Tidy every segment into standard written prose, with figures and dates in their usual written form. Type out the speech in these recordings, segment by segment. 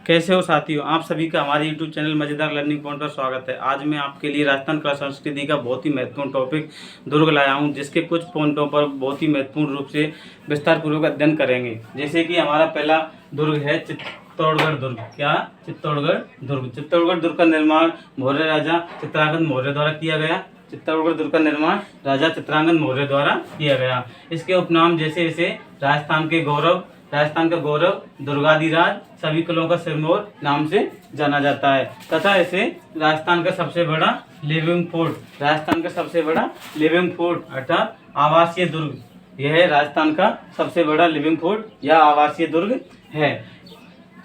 कैसे हो साथियों, आप सभी का हमारे YouTube चैनल मजेदार लर्निंग पॉइंट पर स्वागत है। आज मैं आपके लिए राजस्थान कला संस्कृति का बहुत ही महत्वपूर्ण टॉपिक दुर्ग लाया हूं, जिसके कुछ पॉइंटों पर बहुत ही महत्वपूर्ण रूप से विस्तार पूर्वक अध्ययन करेंगे। जैसे कि हमारा पहला दुर्ग है चित्तौड़गढ़ दुर्ग। क्या? चित्तौड़गढ़ दुर्ग। चित्तौड़गढ़ दुर्ग का निर्माण मौर्य राजा चित्रांगद मौर्य द्वारा किया गया। चित्तौड़गढ़ दुर्ग का निर्माण राजा चित्रांगद मौर्य द्वारा किया गया। इसके उपनाम जैसे इसे राजस्थान का गौरव, दुर्गाधिराज, सभी कुलों का सिरमौर नाम से जाना जाता है तथा इसे राजस्थान का सबसे बड़ा लिविंग फोर्ट अर्थात आवासीय दुर्ग, यह राजस्थान का सबसे बड़ा लिविंग फोर्ट या आवासीय दुर्ग है।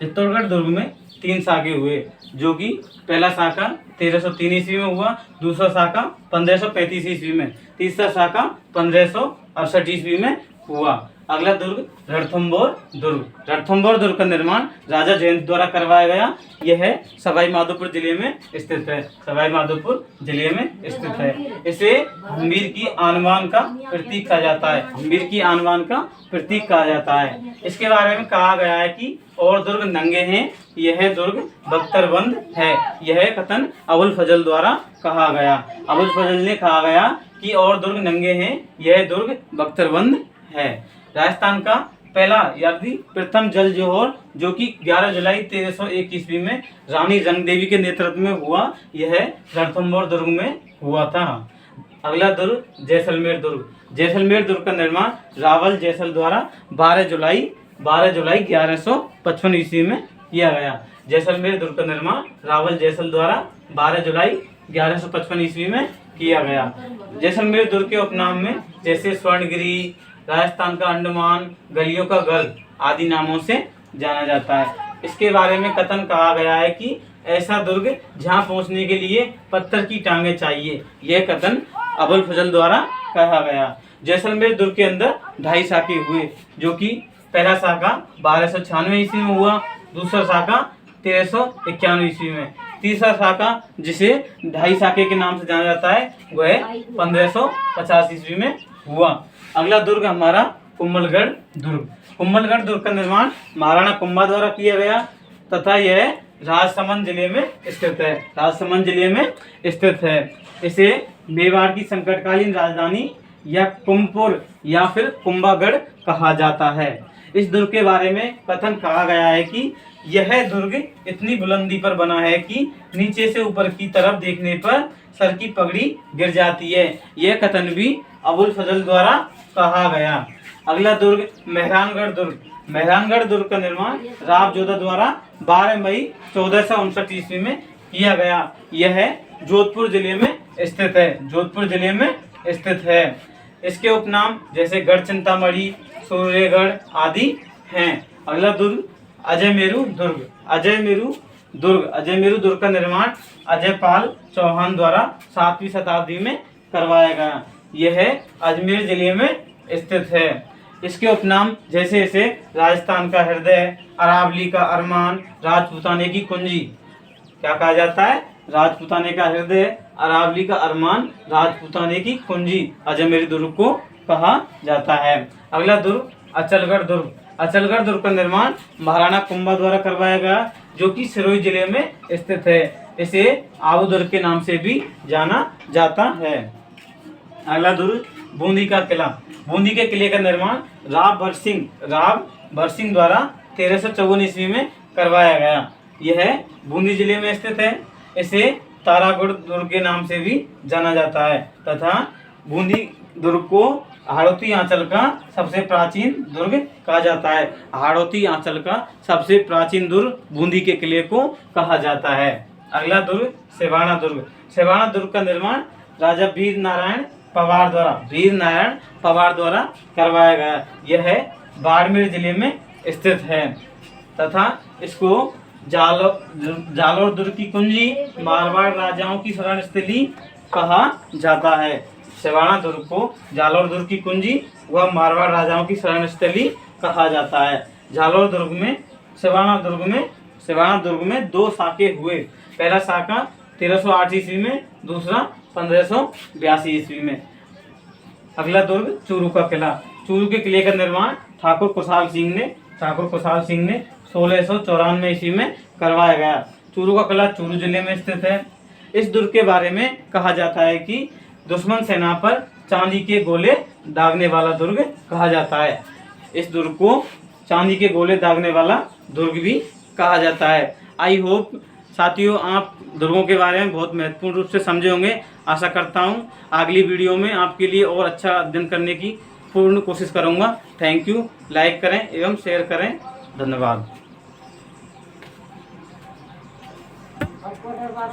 चित्तौड़गढ़ दुर्ग में 3 शाखे हुए, जो कि पहला शाखा 1303 ईस्वी में हुआ, दूसरा शाखा 1535 ईस्वी में, तीसरा शाखा 1568 ईस्वी में हुआ। अगला दुर्ग रणथंभौर दुर्ग का निर्माण राजा जयंत द्वारा करवाया गया। यह सवाई माधोपुर जिले में स्थित है। इसे हम्बीर की आनवान का प्रतीक कहा जाता है। इसके बारे में कहा गया है कि और दुर्ग नंगे हैं, यह दुर्ग बख्तरबंद है। यह कथन अबुल फजल द्वारा कहा गया। अबुल फजल ने कहा गया कि और दुर्ग नंगे हैं, यह दुर्ग बख्तरबंद है। राजस्थान का पहला यानी प्रथम जल जोहर, जो कि 11 जुलाई 1301 ईस्वी में रानी रंगदेवी के नेतृत्व में हुआ, यह रणथंभौर दुर्ग में हुआ था। अगला दुर्ग जैसलमेर दुर्ग का निर्माण रावल जैसल द्वारा 12 जुलाई 1155 ईस्वी में किया गया। जैसलमेर दुर्ग का निर्माण रावल जैसल द्वारा 12 जुलाई 1155 ईस्वी में किया गया। जैसलमेर दुर्ग के उपनाम में जैसे स्वर्णगिरी, राजस्थान का अंडमान, गलियों का गर्ल आदि नामों से जाना जाता है। इसके बारे में कथन कहा गया है कि ऐसा दुर्ग जहां पहुंचने के लिए पत्थर की टांगे चाहिए। यह कथन अबुल फजल द्वारा कहा गया। जैसलमेर दुर्ग के अंदर 2.5 शाखे हुए, जो कि पहला शाखा 1296 ईस्वी में हुआ, दूसरा शाखा 1391 ईस्वी में, तीसरा शाखा जिसे 2.5 शाखे के नाम से जाना जाता है वह 1550 ईस्वी में हुआ। अगला दुर्ग हमारा कुंभलगढ़ दुर्ग का निर्माण महाराणा कुंभा द्वारा किया गया तथा यह राजसमंद जिले में स्थित है। इसे मेवाड़ की संकटकालीन राजधानी या कुंभपुर या फिर कुंभागढ़ कहा जाता है। इस दुर्ग के बारे में कथन कहा गया है कि यह दुर्ग इतनी बुलंदी पर बना है कि नीचे से ऊपर की तरफ देखने पर सर की पगड़ी गिर जाती है। यह कथन भी अबुल फजल द्वारा कहा गया। अगला दुर्ग मेहरानगढ़ दुर्ग का निर्माण राव जोधा द्वारा 12 मई 1459 ईस्वी में किया गया। यह जोधपुर जिले में स्थित है। इसके उपनाम जैसे गढ़ चिंतामणि, सूर्यगढ़ आदि हैं। अगला दुर्ग अजयमेरू दुर्ग का निर्माण अजयपाल चौहान द्वारा 7वीं शताब्दी में करवाया गया। यह अजमेर जिले में स्थित है। इसके उपनाम जैसे इसे राजस्थान का हृदय, अरावली का अरमान, राजपूताने की कुंजी, क्या कहा जाता है? राजपूताने का हृदय, अरावली का अरमान, राजपूताने की कुंजी अजमेर दुर्ग को कहा जाता है। अगला दुर्ग अचलगढ़ दुर्ग का निर्माण महाराणा कुंभा द्वारा करवाया गया, जो कि सिरोही जिले में स्थित है। इसे आबू दुर्ग के नाम से भी जाना जाता है। अगला दुर्ग बूंदी के किले का निर्माण राव भरसिंह द्वारा 1354 ईस्वी में करवाया गया। यह बूंदी जिले में स्थित है। इसे तारागढ़ दुर्ग के नाम से भी जाना जाता है तथा बूंदी दुर्ग को हाड़ौती आंचल का सबसे प्राचीन दुर्ग कहा जाता है। हाड़ौती आंचल का सबसे प्राचीन दुर्ग बूंदी के किले को कहा जाता है। अगला दुर्ग सेवाना दुर्ग का निर्माण राजा वीर नारायण पवार द्वारा करवाया गया। यह बाड़मेर जिले में स्थित है तथा इसको जालोर दुर्ग की कुंजी, मारवाड़ राजाओं की शरण स्थली कहा जाता है। सेवाना दुर्ग को जालोर दुर्ग की कुंजी व मारवाड़ राजाओं की शरण स्थली कहा जाता है। सेवाना दुर्ग में 2 शाखे हुए। पहला शाखा 1308 ईस्वी में, दूसरा 1582 ईस्वी में। अगला दुर्ग चूरू के किले का निर्माण ठाकुर कुशाल सिंह ने ठाकुर खुशहाल सिंह ने 1694 ईस्वी में करवाया गया। चूरू का किला चूरू जिले में स्थित है। इस दुर्ग के बारे में कहा जाता है कि दुश्मन सेना पर चांदी के गोले दागने वाला दुर्ग कहा जाता है। इस दुर्ग को चांदी के गोले दागने वाला दुर्ग भी कहा जाता है। आई होप साथियों आप दुर्गों के बारे में बहुत महत्वपूर्ण रूप से समझे होंगे। आशा करता हूँ अगली वीडियो में आपके लिए और अच्छा अध्ययन करने की पूर्ण कोशिश करूँगा। Thank you. लाइक करें एवं शेयर करें। धन्यवाद।